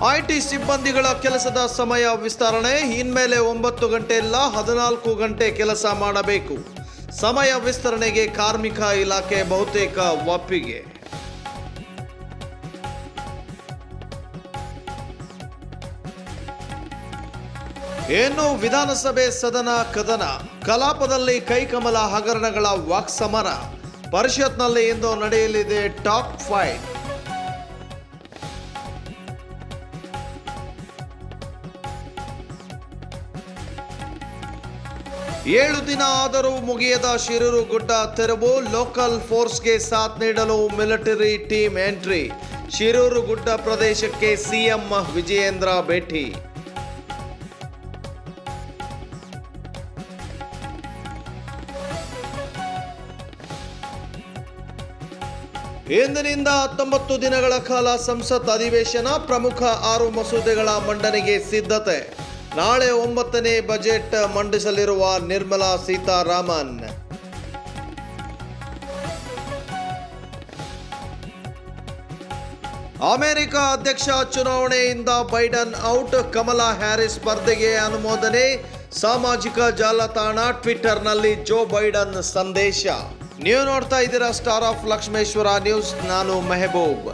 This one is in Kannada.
ಐಟಿ ಸಿಬ್ಬಂದಿಗಳ ಕೆಲಸದ ಸಮಯ ವಿಸ್ತರಣೆ. ಇನ್ಮೇಲೆ 9 ಗಂಟೆ ಇಲ್ಲ 14 ಗಂಟೆ ಕೆಲಸ ಮಾಡಬೇಕು. ಸಮಯ ವಿಸ್ತರಣೆಗೆ ಕಾರ್ಮಿಕ ಇಲಾಖೆ ಬಹುತೇಕ ಒಪ್ಪಿಗೆ. ಏನು ವಿಧಾನಸಭೆ ಸದನ ಕದನ. ಕಲಾಪದಲ್ಲಿ ಕೈಕಮಲ ಹಗರಣಗಳ ವಾಕ್ಸಮರ. ಪರಿಷತ್ನಲ್ಲಿ ಇಂದು ನಡೆಯಲಿದೆ ಟಾಪ್ ಫೈಟ್. ಏಳು ದಿನ ಆದರೂ ಮುಗಿಯದ ಶಿರೂರು ಗುಡ್ಡ ತೆರವು. ಲೋಕಲ್ ಫೋರ್ಸ್ಗೆ ಸಾಥ್ ನೀಡಲು ಮಿಲಿಟರಿ ಟೀಮ್ ಎಂಟ್ರಿ. ಶಿರೂರು ಗುಡ್ಡ ಪ್ರದೇಶಕ್ಕೆ ಸಿಎಂ ವಿಜಯೇಂದ್ರ ಭೇಟಿ. ಇಂದಿನಿಂದ 19 ದಿನಗಳ ಕಾಲ ಸಂಸತ್ ಅಧಿವೇಶನ. ಪ್ರಮುಖ 6 ಮಸೂದೆಗಳ ಮಂಡನೆಗೆ ಸಿದ್ಧತೆ. ನಾಳೆ 9ನೇ ಬಜೆಟ್ ಮಂಡಿಸಲಿರುವ ನಿರ್ಮಲಾ ಸೀತಾರಾಮನ್. ಅಮೆರಿಕ ಅಧ್ಯಕ್ಷ ಚುನಾವಣೆಯಿಂದ ಬೈಡನ್ ಔಟ್. ಕಮಲಾ ಹ್ಯಾರಿಸ್ ಸ್ಪರ್ಧೆಗೆ ಅನುಮೋದನೆ. ಸಾಮಾಜಿಕ ಜಾಲತಾಣ ಟ್ವಿಟರ್ನಲ್ಲಿ ಜೋ ಬೈಡನ್ ಸಂದೇಶ. ನೀವು ನೋಡ್ತಾ ಇದ್ದೀರಾ ಸ್ಟಾರ್ ಆಫ್ ಲಕ್ಷ್ಮೇಶ್ವರ ನ್ಯೂಸ್. ನಾನು ಮೆಹಬೂಬ್.